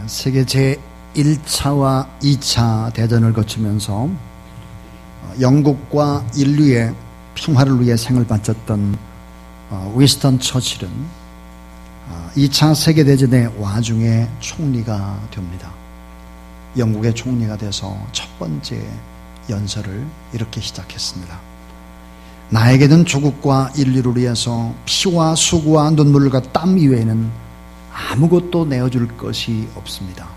세계 제1차와 2차 대전을 거치면서 영국과 인류의 평화를 위해 생을 바쳤던 윈스턴 처칠은 2차 세계대전의 와중에 총리가 됩니다. 영국의 총리가 돼서 첫 번째 연설을 이렇게 시작했습니다. 나에게는 조국과 인류를 위해서 피와 수고와 눈물과 땀 이외에는 아무것도 내어줄 것이 없습니다.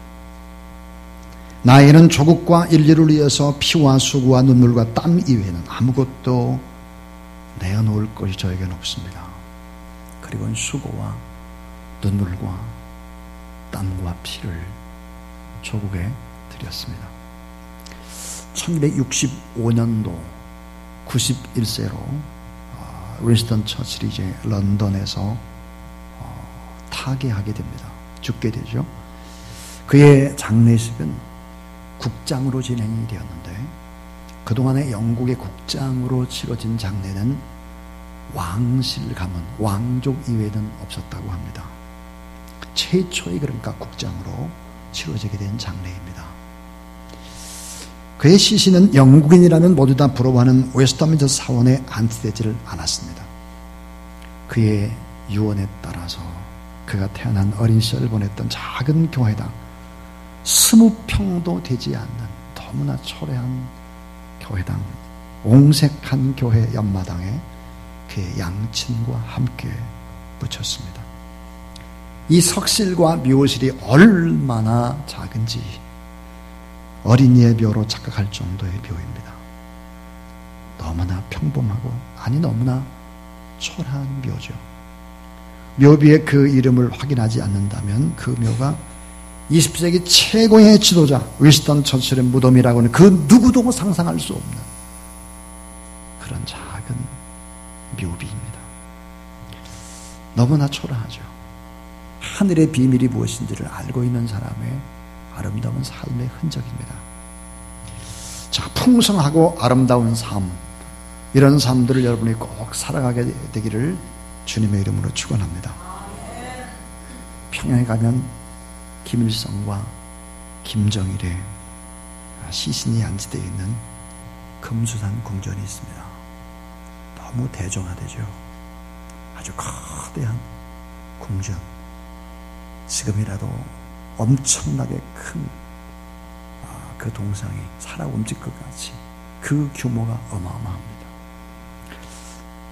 나에게는 조국과 인류를 위해서 피와 수고와 눈물과 땀 이외에는 아무것도 내어놓을 것이 저에게는 없습니다. 그리고 수고와 눈물과 땀과 피를 조국에 드렸습니다. 1265년도 91세로 윈스턴 처칠이 이제 런던에서 타계하게 됩니다. 죽게 되죠. 그의 장례식은 국장으로 진행이 되었는데 그동안에 영국의 국장으로 치러진 장례는 왕실 가문, 왕족 이외에는 없었다고 합니다. 최초의 그러니까 국장으로 치러지게 된 장례입니다. 그의 시신은 영국인이라면 모두 다 부러워하는 웨스트민스터 사원에 안치되지를 않았습니다. 그의 유언에 따라서 그가 태어난 어린 시절을 보냈던 작은 교회당 20평도 되지 않는 너무나 초라한 교회당, 옹색한 교회 옆마당에 그의 양친과 함께 묻혔습니다. 이 석실과 묘실이 얼마나 작은지 어린이의 묘로 착각할 정도의 묘입니다. 너무나 평범하고 너무나 초라한 묘죠. 묘비의 그 이름을 확인하지 않는다면 그 묘가 20세기 최고의 지도자 윈스턴 처칠의 무덤이라고는 그 누구도 상상할 수 없는 그런 작은 묘비입니다. 너무나 초라하죠. 하늘의 비밀이 무엇인지를 알고 있는 사람의 아름다운 삶의 흔적입니다. 자, 풍성하고 아름다운 삶, 이런 삶들을 여러분이 꼭 살아가게 되기를 주님의 이름으로 축원합니다. 평양에 가면 김일성과 김정일의 시신이 안치되어 있는 금수산 궁전이 있습니다. 너무 대종화되죠. 아주 거대한 궁전. 지금이라도 엄청나게 큰 그 동상이 살아 움직일 것 같이 그 규모가 어마어마합니다.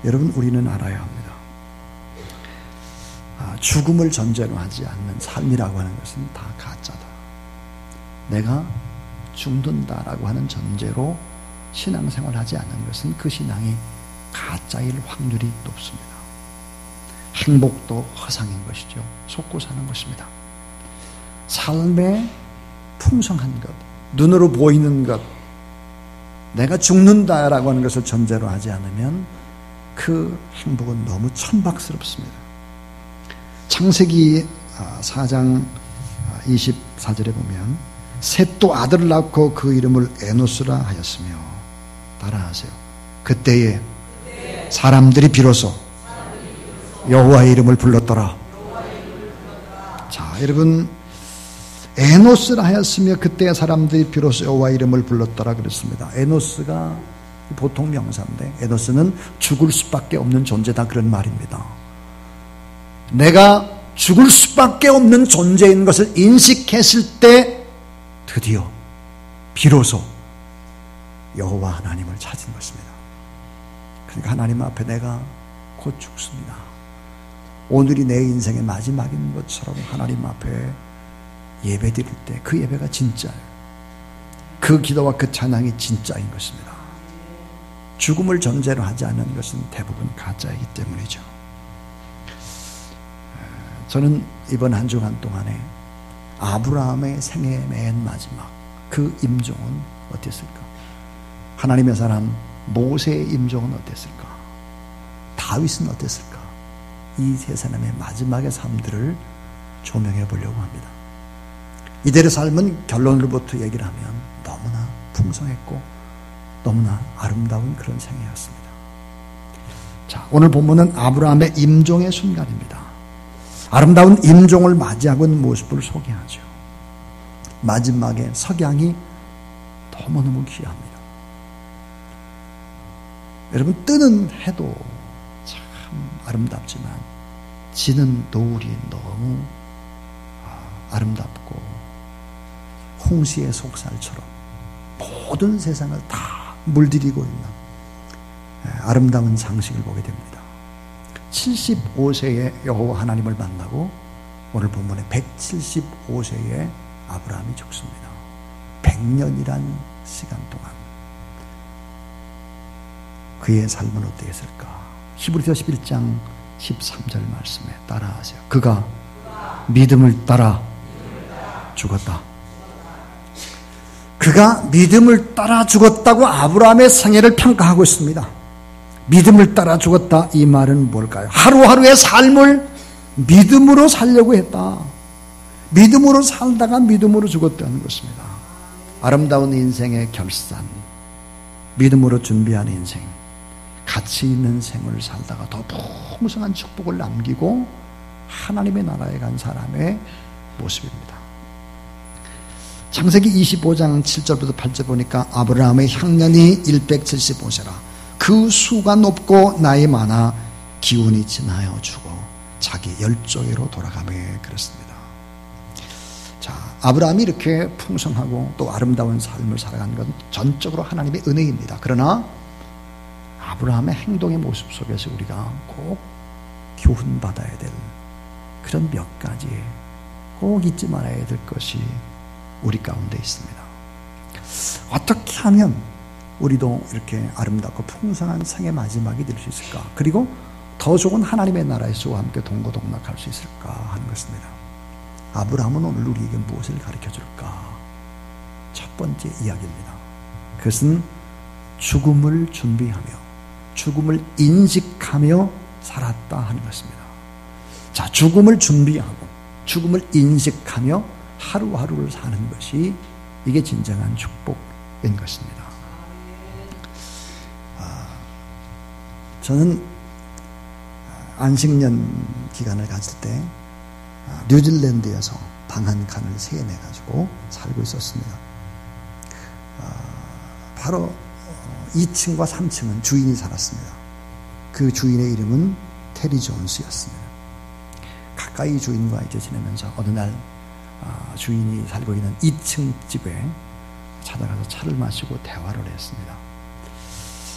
여러분, 우리는 알아야 합니다. 죽음을 전제로 하지 않는 삶이라고 하는 것은 다 가짜다. 내가 죽는다라고 하는 전제로 신앙생활을 하지 않는 것은 그 신앙이 가짜일 확률이 높습니다. 행복도 허상인 것이죠. 속고 사는 것입니다. 삶의 풍성한 것, 눈으로 보이는 것, 내가 죽는다라고 하는 것을 전제로 하지 않으면 그 행복은 너무 천박스럽습니다. 창세기 4장 24절에 보면 셋도 아들을 낳고 그 이름을 에노스라 하였으며, 따라하세요. 그때에 사람들이 비로소 여호와의 이름을 불렀더라. 자, 여러분, 에노스라 하였으며 그때 사람들이 비로소 여호와의 이름을 불렀더라 그랬습니다. 에노스가 보통 명사인데 에노스는 죽을 수밖에 없는 존재다, 그런 말입니다. 내가 죽을 수밖에 없는 존재인 것을 인식했을 때 드디어 비로소 여호와 하나님을 찾은 것입니다. 그러니까 하나님 앞에 내가 곧 죽습니다. 오늘이 내 인생의 마지막인 것처럼 하나님 앞에 예배 드릴 때 그 예배가 진짜예요. 그 기도와 그 찬양이 진짜인 것입니다. 죽음을 전제로 하지 않는 것은 대부분 가짜이기 때문이죠. 저는 이번 한 주간 동안에 아브라함의 생애의 맨 마지막 그 임종은 어땠을까? 하나님의 사람 모세의 임종은 어땠을까? 다윗은 어땠을까? 이 세 사람의 마지막의 삶들을 조명해 보려고 합니다. 이들의 삶은 결론으로부터 얘기를 하면 너무나 풍성했고 너무나 아름다운 그런 생애였습니다. 자, 오늘 본문은 아브라함의 임종의 순간입니다. 아름다운 임종을 맞이하고 있는 모습을 소개하죠. 마지막에 석양이 너무너무 귀합니다. 여러분, 뜨는 해도 참 아름답지만 지는 노을이 너무 아름답고 홍시의 속살처럼 모든 세상을 다 물들이고 있는 아름다운 장식을 보게 됩니다. 75세의 여호와 하나님을 만나고 오늘 본문에 175세의 아브라함이 죽습니다. 100년이란 시간 동안 그의 삶은 어땠을까? 히브리서 11장 13절 말씀에 따라하세요. 그가 믿음을 따라 죽었다. 그가 믿음을 따라 죽었다고 아브라함의 생애를 평가하고 있습니다. 믿음을 따라 죽었다, 이 말은 뭘까요? 하루하루의 삶을 믿음으로 살려고 했다. 믿음으로 살다가 믿음으로 죽었다는 것입니다. 아름다운 인생의 결산, 믿음으로 준비한 인생, 가치 있는 생을 살다가 더 풍성한 축복을 남기고 하나님의 나라에 간 사람의 모습입니다. 창세기 25장 7절부터 8절 보니까 아브라함의 향년이 175세라. 그 수가 높고 나이 많아 기운이 지나여 죽어 자기 열조에로 돌아가며 그랬습니다. 자, 아브라함이 이렇게 풍성하고 또 아름다운 삶을 살아가는 건 전적으로 하나님의 은혜입니다. 그러나 아브라함의 행동의 모습 속에서 우리가 꼭 교훈받아야 될 그런 몇 가지 꼭 잊지 말아야 될 것이 우리 가운데 있습니다. 어떻게 하면 우리도 이렇게 아름답고 풍성한 생의 마지막이 될 수 있을까? 그리고 더 좋은 하나님의 나라의 수와 함께 동고동락할 수 있을까 하는 것입니다. 아브라함은 오늘 우리에게 무엇을 가르쳐 줄까? 첫 번째 이야기입니다. 그것은 죽음을 준비하며 죽음을 인식하며 살았다 하는 것입니다. 자, 죽음을 준비하고 죽음을 인식하며 하루하루를 사는 것이 이게 진정한 축복인 것입니다. 저는 안식년 기간을 가질 때 뉴질랜드에서 방 한 칸을 세내가지고 살고 있었습니다. 바로 2층과 3층은 주인이 살았습니다. 그 주인의 이름은 테리 존스였습니다. 가까이 주인과 이제 지내면서 어느 날 주인이 살고 있는 2층 집에 찾아가서 차를 마시고 대화를 했습니다.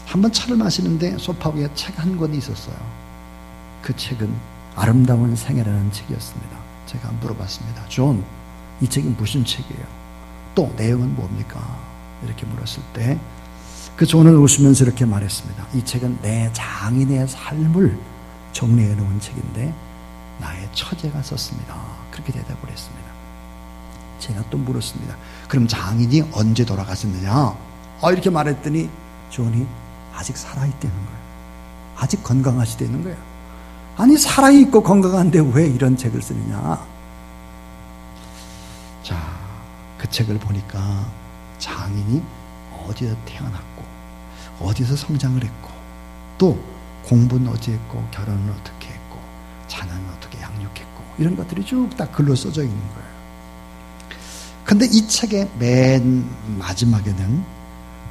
한번 차를 마시는데 소파 위에 책 한 권이 있었어요. 그 책은 아름다운 생애라는 책이었습니다. 제가 물어봤습니다. 존, 이 책이 무슨 책이에요? 또 내용은 뭡니까? 이렇게 물었을 때 그 존은 웃으면서 이렇게 말했습니다. 이 책은 내 장인의 삶을 정리해 놓은 책인데 나의 처제가 썼습니다. 그렇게 대답을 했습니다. 제가 또 물었습니다. 그럼 장인이 언제 돌아가셨느냐? 이렇게 말했더니 존이 아직 살아있다는 거예요. 아직 건강하시다는 거예요. 아니, 살아있고 건강한데 왜 이런 책을 쓰느냐? 자, 그 책을 보니까 장인이 어디서 태어났고 어디서 성장을 했고 또 공부는 어찌 했고 결혼은 어떻게 했고 자녀는 어떻게 양육했고 이런 것들이 쭉 다 글로 써져 있는 거예요. 근데 이 책의 맨 마지막에는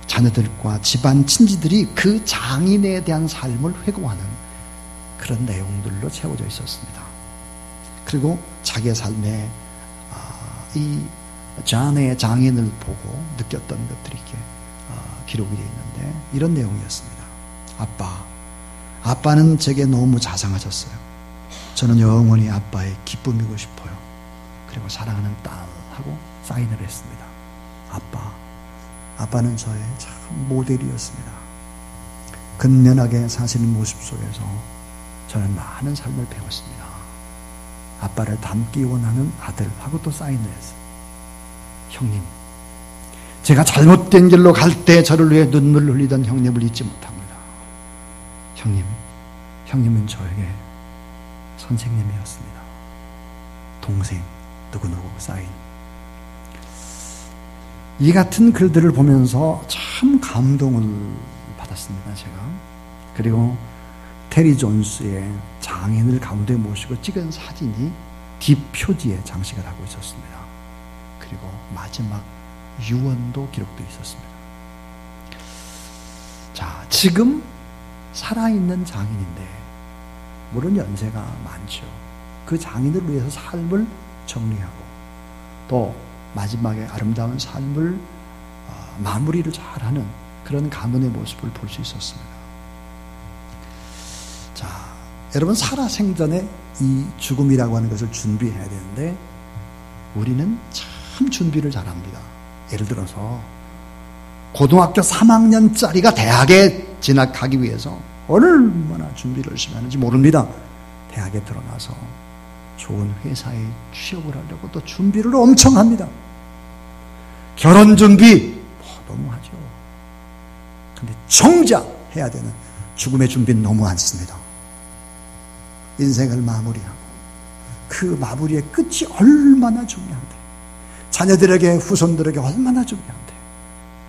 자녀들과 집안 친지들이 그 장인에 대한 삶을 회고하는 그런 내용들로 채워져 있었습니다. 그리고 자기의 삶에 이 자네의 장인을 보고 느꼈던 것들이 이렇게 기록이 되어 있는데 이런 내용이었습니다. 아빠는 제게 너무 자상하셨어요. 저는 영원히 아빠의 기쁨이고 싶어요. 그리고 사랑하는 딸하고 사인을 했습니다. 아빠는 저의 참 모델이었습니다. 근면하게 사시는 모습 속에서 저는 많은 삶을 배웠습니다. 아빠를 닮기 원하는 아들하고 또 사인을 했어요. 형님, 제가 잘못된 길로 갈 때 저를 위해 눈물을 흘리던 형님을 잊지 못합니다. 형님은 저에게 선생님이었습니다. 동생 누구누구 사인. 이 같은 글들을 보면서 참 감동을 받았습니다. 제가. 그리고 테리 존스의 장인을 가운데 모시고 찍은 사진이 뒷표지에 장식을 하고 있었습니다. 그리고 마지막 유언도 기록되어 있었습니다. 자, 지금 살아있는 장인인데 물론 연세가 많죠. 그 장인을 위해서 삶을 정리하고 또 마지막에 아름다운 삶을 마무리를 잘하는 그런 가문의 모습을 볼 수 있었습니다. 자, 여러분 살아생전에 이 죽음이라고 하는 것을 준비해야 되는데 우리는 참 준비를 잘합니다. 예를 들어서 고등학교 3학년짜리가 대학에 진학하기 위해서 얼마나 준비를 열심히 하는지 모릅니다. 대학에 들어가서 좋은 회사에 취업을 하려고 또 준비를 엄청 합니다. 결혼 준비 너무 하죠. 근데 정작 해야 되는 죽음의 준비는 너무 않습니다. 인생을 마무리하고 그 마무리의 끝이 얼마나 중요한데, 자녀들에게 후손들에게 얼마나 중요한데,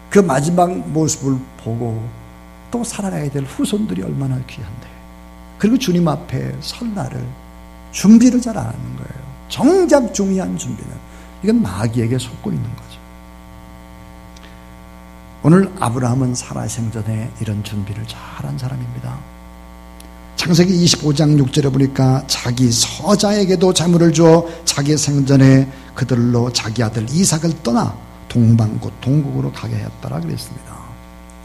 그 마지막 모습을 보고 또 살아가야 될 후손들이 얼마나 귀한데, 그리고 주님 앞에 설 날을 준비를 잘 안 하는 거예요. 정작 중요한 준비는 이건 마귀에게 속고 있는 거죠. 오늘 아브라함은 살아생전에 이런 준비를 잘한 사람입니다. 창세기 25장 6절에 보니까 자기 서자에게도 자물을 주어 자기 생전에 그들로 자기 아들 이삭을 떠나 동방곳 동국으로 가게 했더라 그랬습니다.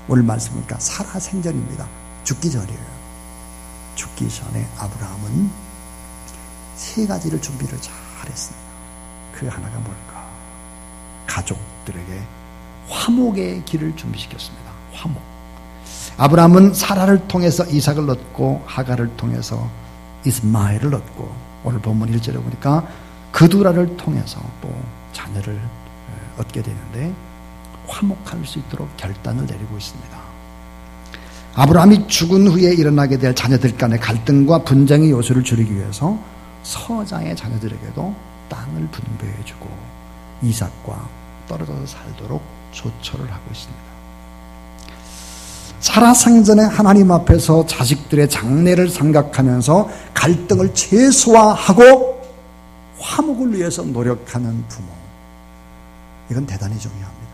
오늘 말씀 보니까 살아생전입니다. 죽기 전이에요. 죽기 전에 아브라함은 세 가지를 준비를 잘했습니다. 그 하나가 뭘까? 가족들에게 화목의 길을 준비시켰습니다. 화목. 아브라함은 사라를 통해서 이삭을 얻고 하갈을 통해서 이스마엘을 얻고 오늘 본문 1절에 보니까 그두라를 통해서 또 자녀를 얻게 되는데 화목할 수 있도록 결단을 내리고 있습니다. 아브라함이 죽은 후에 일어나게 될 자녀들 간의 갈등과 분쟁의 요소를 줄이기 위해서 서자의 자녀들에게도 땅을 분배해주고 이삭과 떨어져서 살도록 조처를 하고 있습니다. 살아생전에 하나님 앞에서 자식들의 장래를 생각하면서 갈등을 최소화하고 화목을 위해서 노력하는 부모, 이건 대단히 중요합니다.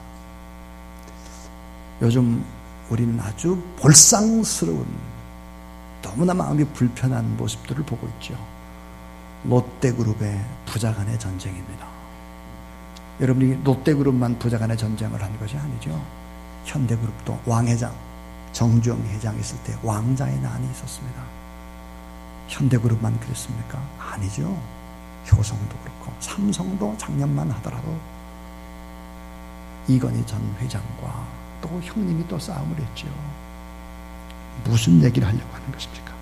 요즘 우리는 아주 볼상스러운, 너무나 마음이 불편한 모습들을 보고 있죠. 롯데그룹의 부자간의 전쟁입니다. 여러분이 롯데그룹만 부자간의 전쟁을 한 것이 아니죠. 현대그룹도 왕회장, 정주영 회장 있을 때 왕자의 난이 있었습니다. 현대그룹만 그랬습니까? 아니죠. 효성도 그렇고 삼성도 작년만 하더라도 이건희 전 회장과 또 형님이 또 싸움을 했죠. 무슨 얘기를 하려고 하는 것입니까?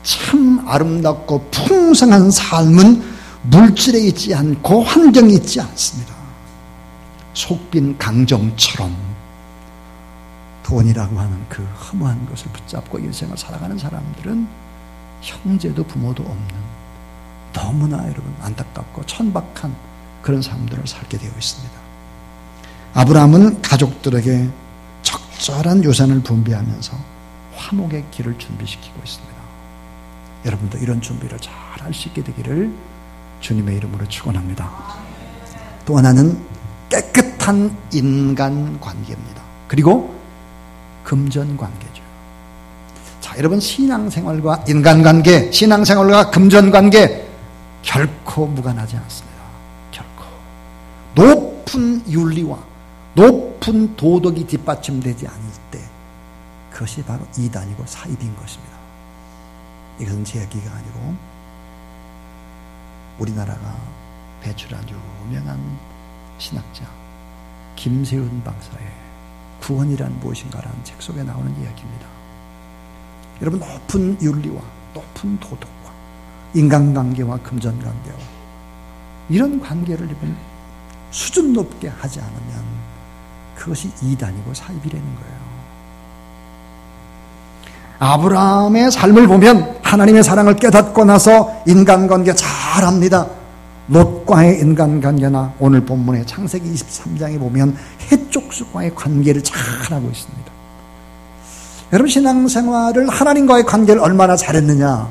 참 아름답고 풍성한 삶은 물질에 있지 않고 환경에 있지 않습니다. 속빈 강정처럼 돈이라고 하는 그 허무한 것을 붙잡고 인생을 살아가는 사람들은 형제도 부모도 없는, 너무나 여러분 안타깝고 천박한 그런 삶들을 살게 되어 있습니다. 아브라함은 가족들에게 적절한 유산을 분배하면서 화목의 길을 준비시키고 있습니다. 여러분도 이런 준비를 잘 할 수 있게 되기를 주님의 이름으로 축원합니다. 또 하나는 깨끗한 인간관계입니다. 그리고 금전관계죠. 자, 여러분 신앙생활과 인간관계, 신앙생활과 금전관계 결코 무관하지 않습니다. 결코. 높은 윤리와 높은 도덕이 뒷받침되지 않을 때 그것이 바로 이단이고 사입인 것입니다. 이것은 제 얘기가 아니고 우리나라가 배출한 유명한 신학자 김세훈 박사의 구원이란 무엇인가라는 책 속에 나오는 이야기입니다. 여러분, 높은 윤리와 높은 도덕과 인간관계와 금전관계와 이런 관계를 여러분 수준 높게 하지 않으면 그것이 이단이고 사입이라는 거예요. 아브라함의 삶을 보면 하나님의 사랑을 깨닫고 나서 인간관계 잘합니다. 롯과의 인간관계나 오늘 본문의 창세기 23장에 보면 해족수과의 관계를 잘하고 있습니다. 여러분, 신앙생활을 하나님과의 관계를 얼마나 잘했느냐,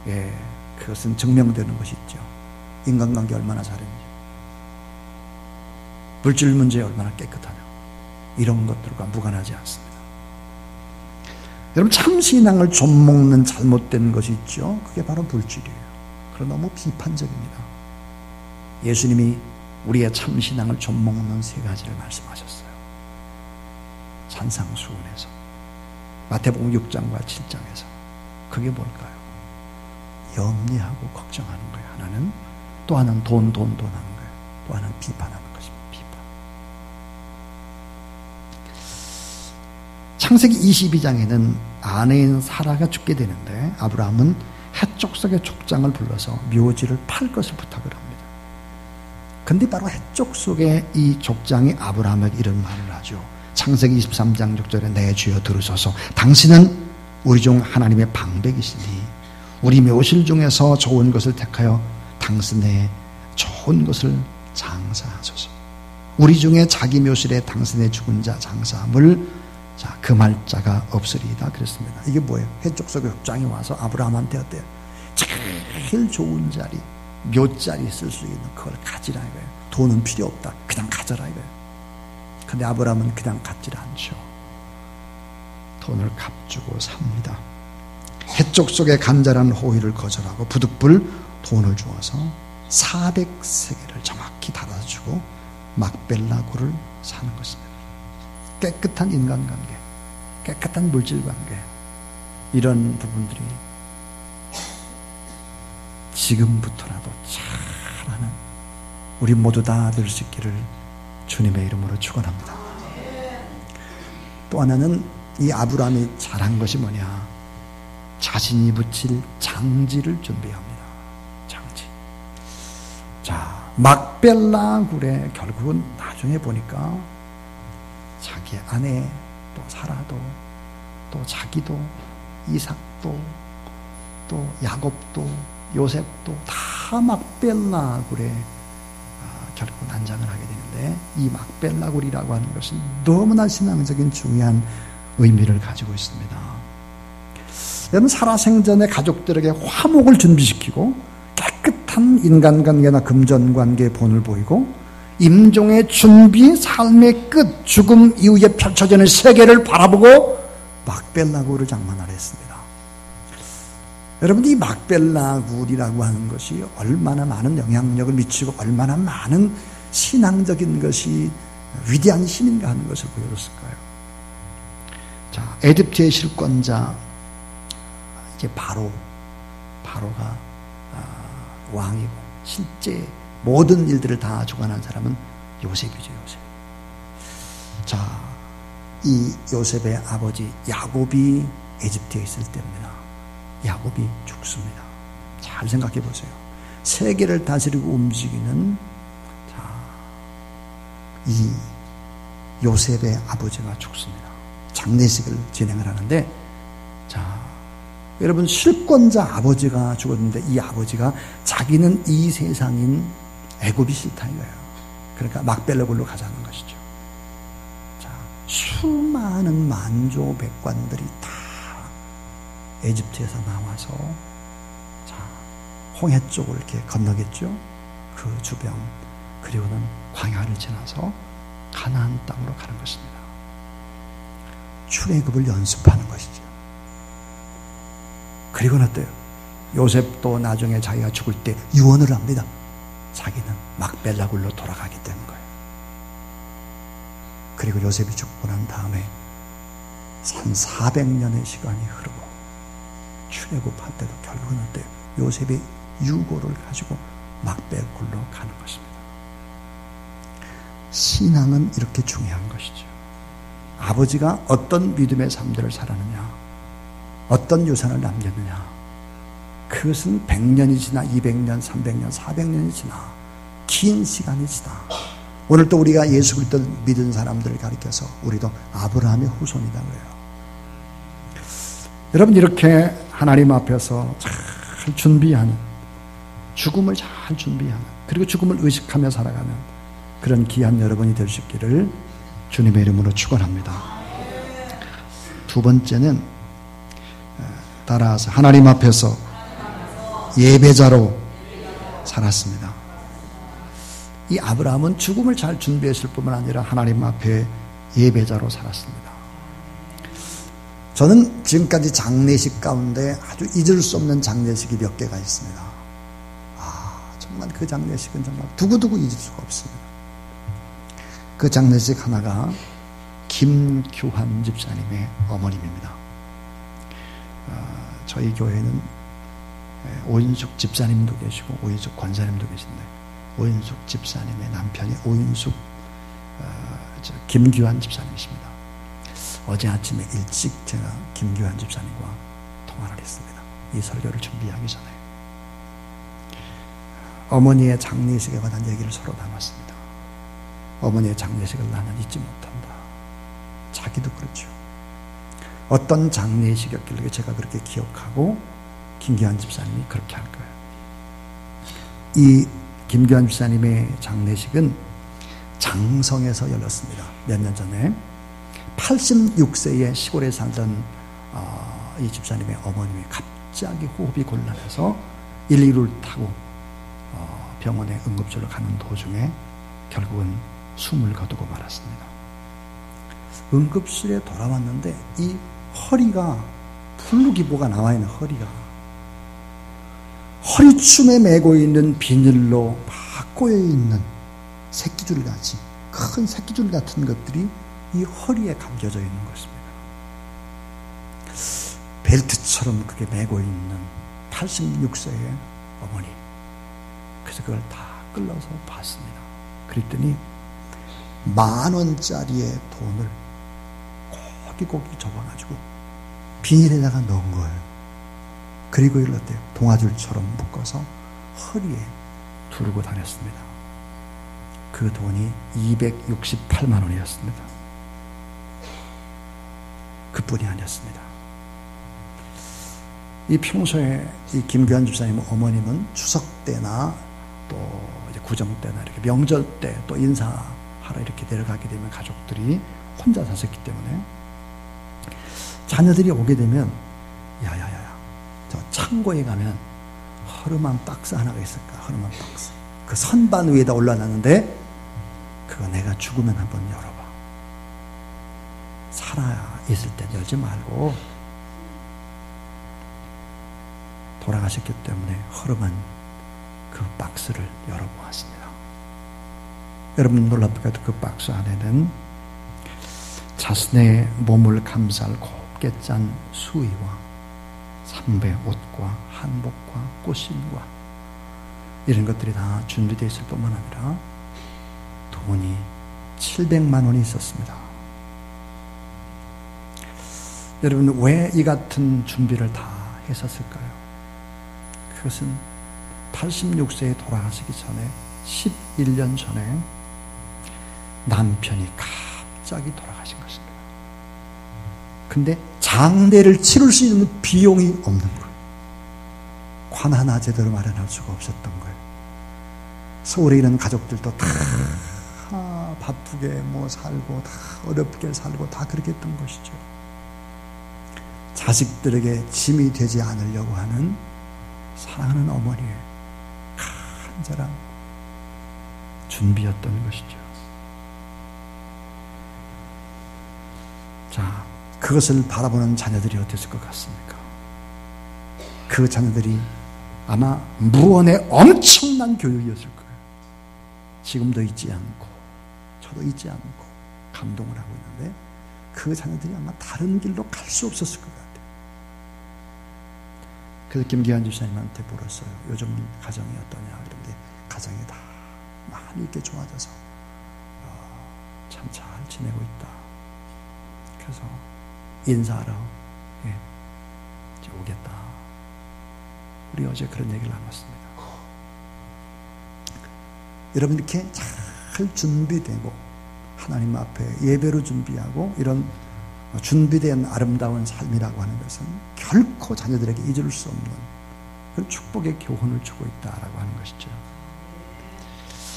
예, 그것은 증명되는 것이 있죠. 인간관계 얼마나 잘했는지. 물질 문제 얼마나 깨끗하냐. 이런 것들과 무관하지 않습니다. 여러분, 참신앙을 좀먹는 잘못된 것이 있죠. 그게 바로 물질이에요. 그러나 너무 비판적입니다. 예수님이 우리의 참신앙을 좀먹는 세 가지를 말씀하셨어요. 산상수훈에서, 마태복음 6장과 7장에서. 그게 뭘까요? 염려하고 걱정하는 거예요. 하나는, 또 하나는 돈 하는 거예요. 또 하나는 비판하는 것입니다. 비판. 창세기 22장에는 아내인 사라가 죽게 되는데 아브라함은 해족속의 족장을 불러서 묘지를 팔 것을 부탁을 합니다. 근데 바로 해족속의 이 족장이 아브라함에게 이런 말을 하죠. 창세기 23장 6절에 내 주여 들으소서. 당신은 우리 중 하나님의 방백이시니 우리 묘실 중에서 좋은 것을 택하여 당신의 좋은 것을 장사하소서. 우리 중에 자기 묘실에 당신의 죽은 자 장사함을 그 말자가 없으리이다 그랬습니다. 이게 뭐예요? 해족속의 족장이 와서 아브라함한테 어때요? 제일 좋은 자리, 묘자리 쓸 수 있는 그걸 가지라 이거예요. 돈은 필요 없다. 그냥 가져라 이거예요. 근데 아브라함은 그냥 갖질 않죠. 돈을 값주고 삽니다. 해족속의 간절한 호의를 거절하고 부득불 돈을 주어서 400세겔을 정확히 달아주고 막벨라고를 사는 것입니다. 깨끗한 인간관계, 깨끗한 물질관계, 이런 부분들이 지금부터라도 잘하는 우리 모두 다 될 수 있기를 주님의 이름으로 축원합니다. 또 하나는 이 아브라함이 잘한 것이 뭐냐? 자신이 붙일 장지를 준비합니다. 장지. 자, 막벨라 굴에 결국은 나중에 보니까 자기 아내, 또 사라도, 또 자기도, 이삭도, 또 야곱도, 요셉도 다 막벨라 굴에 결국 난장을 하게 되는데, 이 막벨라 굴이라고 하는 것은 너무나 신앙적인 중요한 의미를 가지고 있습니다. 여러분, 살아생전에 가족들에게 화목을 준비시키고 깨끗한 인간관계나 금전관계의 본을 보이고 임종의 준비, 삶의 끝, 죽음 이후에 펼쳐지는 세계를 바라보고 막벨라 굴을 장만하려 했습니다. 여러분, 이 막벨라 굴이라고 하는 것이 얼마나 많은 영향력을 미치고 얼마나 많은 신앙적인 것이 위대한 힘인가 하는 것을 보여줬을까요? 자, 에집트의 실권자 이제 바로가 왕이고 실제 모든 일들을 다 주관한 사람은 요셉이죠. 요셉. 자, 이 요셉의 아버지 야곱이 에집트에 있을 때입니다. 야곱이 죽습니다. 잘 생각해 보세요. 세계를 다스리고 움직이는 이 요셉의 아버지가 죽습니다. 장례식을 진행을 하는데, 자, 여러분, 실권자 아버지가 죽었는데 이 아버지가 자기는 이 세상인 애굽이 싫다 이거예요. 그러니까 막벨라굴로 가자는 것이죠. 자, 수많은 만조 백관들이 다 에집트에서 나와서 자, 홍해 쪽을 이렇게 건너겠죠. 그 주변, 그리고는 광야를 지나서 가나안 땅으로 가는 것입니다. 출애굽을 연습하는 것이죠. 그리고는 어때요? 요셉도 나중에 자기가 죽을 때 유언을 합니다. 자기는 막벨라굴로 돌아가기 때문인 거예요. 그리고 요셉이 죽고 난 다음에 한 400년의 시간이 흐르고 출애굽할 때도 결국은 어때요? 요셉의 유고를 가지고 막벨굴로 가는 것입니다. 신앙은 이렇게 중요한 것이죠. 아버지가 어떤 믿음의 삶들을 살았느냐, 어떤 유산을 남겼느냐, 그것은 100년이 지나 200년, 300년, 400년이 지나 긴 시간이 지나 오늘 또 우리가 예수 그리스도를 믿은 사람들을 가리켜서 우리도 아브라함의 후손이다 그래요. 여러분, 이렇게 하나님 앞에서 잘 준비하는, 죽음을 잘 준비하는, 그리고 죽음을 의식하며 살아가는 그런 귀한 여러분이 될 수 있기를 주님의 이름으로 축원합니다. 두 번째는 따라서 하나님 앞에서 예배자로 살았습니다. 이 아브라함은 죽음을 잘 준비했을 뿐만 아니라 하나님 앞에 예배자로 살았습니다. 저는 지금까지 장례식 가운데 아주 잊을 수 없는 장례식이 몇 개가 있습니다. 정말 그 장례식은 정말 두고두고 잊을 수가 없습니다. 그 장례식 하나가 김규환 집사님의 어머님입니다. 저희 교회는 오인숙 집사님도 계시고 오인숙 권사님도 계신데 오인숙 집사님의 남편이 오인숙 김규환 집사님이십니다. 어제 아침에 일찍 제가 김규환 집사님과 통화를 했습니다. 이 설교를 준비하기 전에 어머니의 장례식에 관한 얘기를 서로 나눴습니다. 어머니의 장례식을 나는 잊지 못한다. 자기도 그렇죠. 어떤 장례식이었길래 제가 그렇게 기억하고 김규환 집사님이 그렇게 할 거예요. 이 김규환 집사님의 장례식은 장성에서 열렸습니다. 몇 년 전에 86세의 시골에 살던 이 집사님의 어머님이 갑자기 호흡이 곤란해서 119를 타고 병원에 응급실로 가는 도중에 결국은 숨을 거두고 말았습니다. 응급실에 돌아왔는데 이 허리가 풀루기보가 나와 있는 허리가 허리춤에 메고 있는 비닐로 막 꼬여있는 새끼줄같이 큰 새끼줄 같은 것들이 이 허리에 감겨져 있는 것입니다. 벨트처럼 그게 메고 있는 86세의 어머니. 그래서 그걸 다 끌어서 봤습니다. 그랬더니 10,000원짜리의 돈을 고기 접어가지고 비닐에다가 넣은 거예요. 그리고 이걸 어때요? 동아줄처럼 묶어서 허리에 두르고 다녔습니다. 그 돈이 268만 원이었습니다. 그뿐이 아니었습니다. 이 평소에 이 김규환 집사님 어머님은 추석 때나 또 이제 구정 때나 이렇게 명절 때 또 인사하러 이렇게 내려가게 되면 가족들이 혼자 사셨기 때문에 자녀들이 오게 되면 야야야야 저 창고에 가면 허름한 박스 하나가 있을까? 허름한 박스. 그 선반 위에다 올라놨는데 그거 내가 죽으면 한번 열어봐. 살아 있을 때 열지 말고 돌아가셨기 때문에 허름한 그 박스를 열어보았습니다. 여러분 놀랍게도 그 박스 안에는 자신의 몸을 감쌀 곱게 짠 수의와 삼배 옷과 한복과 꽃신과 이런 것들이 다 준비되어 있을 뿐만 아니라 돈이 700만 원이 있었습니다. 여러분 왜 이 같은 준비를 다 했었을까요? 그것은 86세에 돌아가시기 전에 11년 전에 남편이 갑자기 돌아가신 것입니다. 근데 장례를 치를 수 있는 비용이 없는 거예요. 관 하나 제대로 마련할 수가 없었던 거예요. 서울에 있는 가족들도 다 바쁘게 뭐 살고 다 어렵게 살고 다 그렇게 했던 것이죠. 자식들에게 짐이 되지 않으려고 하는 사랑하는 어머니의 간절한 준비였던 것이죠. 자, 그것을 바라보는 자녀들이 어땠을 것 같습니까? 그 자녀들이 아마 무언의 엄청난 교육이었을 거예요. 지금도 잊지 않고 저도 잊지 않고 감동을 하고 있는데 그 자녀들이 아마 다른 길로 갈 수 없었을 것 같아요. 그래서 김기환 집사님한테 물었어요. 요즘 가정이 어떠냐 그런데 가정이 다 많이 이렇게 좋아져서 참 잘 지내고 있다. 그래서 인사하러 이제 오겠다. 우리 어제 그런 얘기를 나눴습니다. 여러분 이렇게 잘 준비되고 하나님 앞에 예배로 준비하고 이런 준비된 아름다운 삶이라고 하는 것은 결코 자녀들에게 잊을 수 없는 그런 축복의 교훈을 주고 있다라고 하는 것이죠.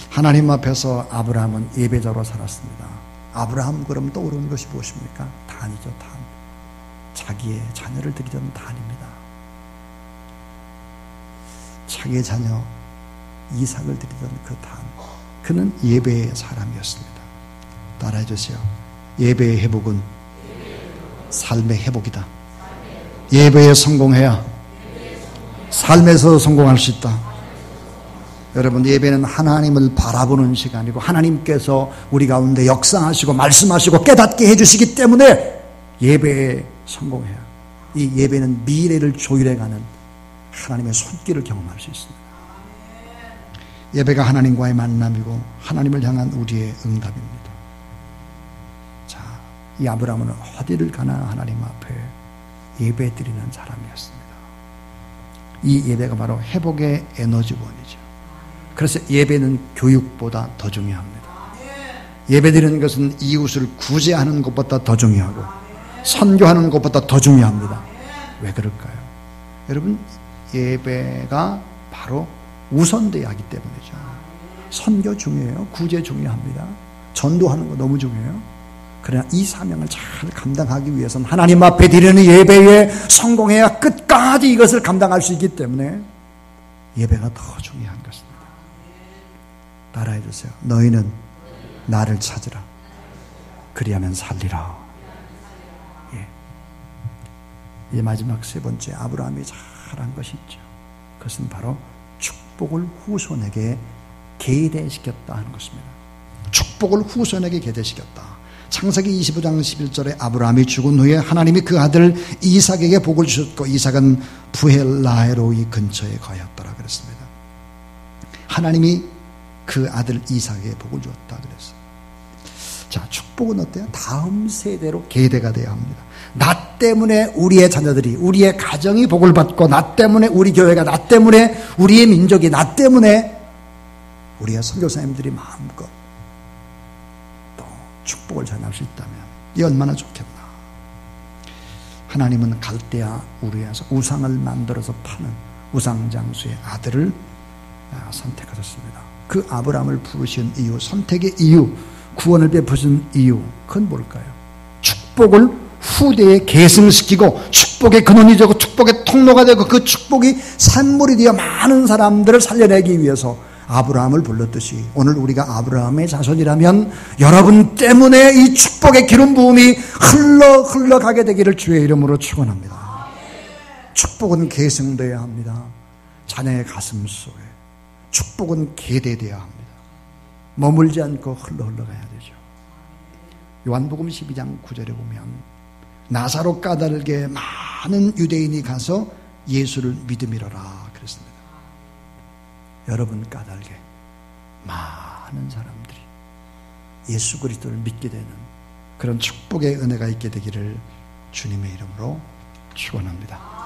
하나님 앞에서 아브라함은 예배자로 살았습니다. 아브라함 그럼 떠오르는 것이 무엇입니까? 단이죠, 단. 자기의 자녀를 드리던 단입니다. 자기의 자녀 이삭을 드리던 그 단. 그는 예배의 사람이었습니다. 따라해 주세요. 예배의 회복은 삶의 회복이다. 예배에 성공해야 삶에서 성공할 수 있다. 여러분, 예배는 하나님을 바라보는 시간이고 하나님께서 우리 가운데 역사하시고 말씀하시고 깨닫게 해주시기 때문에 예배에 성공해야, 이 예배는 미래를 조율해가는 하나님의 손길을 경험할 수 있습니다. 예배가 하나님과의 만남이고 하나님을 향한 우리의 응답입니다. 자, 이 아브라함은 어디를 가나 하나님 앞에 예배 드리는 사람이었습니다. 이 예배가 바로 회복의 에너지원이죠. 그래서 예배는 교육보다 더 중요합니다. 예배 드리는 것은 이웃을 구제하는 것보다 더 중요하고 선교하는 것보다 더 중요합니다. 왜 그럴까요? 여러분, 예배가 바로 우선돼야 하기 때문이죠. 선교 중요해요. 구제 중요합니다. 전도하는 거 너무 중요해요. 그러나 이 사명을 잘 감당하기 위해서는 하나님 앞에 드리는 예배에 성공해야 끝까지 이것을 감당할 수 있기 때문에 예배가 더 중요한 것입니다. 따라해 주세요. 너희는 나를 찾으라. 그리하면 살리라. 예. 이 마지막 세 번째 아브라함이 잘한 것이 있죠. 그것은 바로 축복을 후손에게 계대시켰다 하는 것입니다. 축복을 후손에게 계대시켰다. 창세기 25장 11절에 아브라함이 죽은 후에 하나님이 그 아들 이삭에게 복을 주셨고 이삭은 부엘라헤로이 근처에 거하였더라 그랬습니다. 하나님이 그 아들 이삭에게 복을 주었다 그랬어요. 자, 축복은 어때요? 다음 세대로 계대가 되어야 합니다. 나 때문에 우리의 자녀들이, 우리의 가정이 복을 받고, 나 때문에 우리 교회가, 나 때문에 우리의 민족이, 나 때문에 우리의 선교사님들이 마음껏 또 축복을 전할 수 있다면 이 얼마나 좋겠나. 하나님은 갈대아 우르에서 우상을 만들어서 파는 우상장수의 아들을 선택하셨습니다. 그 아브라함을 부르신 이유, 선택의 이유, 구원을 베푸신 이유, 그건 뭘까요? 축복을 후대에 계승시키고 축복의 근원이 되고 축복의 통로가 되고 그 축복이 산물이 되어 많은 사람들을 살려내기 위해서 아브라함을 불렀듯이 오늘 우리가 아브라함의 자손이라면 여러분 때문에 이 축복의 기름 부음이 흘러가게 되기를 주의 이름으로 축원합니다. 축복은 계승되어야 합니다. 자녀의 가슴 속에 축복은 계대되어야 합니다. 머물지 않고 흘러가야 되죠. 요한복음 12장 9절에 보면 나사로 까닭에 많은 유대인이 가서 예수를 믿음이로라 그랬습니다. 여러분 까닭에 많은 사람들이 예수 그리스도를 믿게 되는 그런 축복의 은혜가 있게 되기를 주님의 이름으로 축원합니다.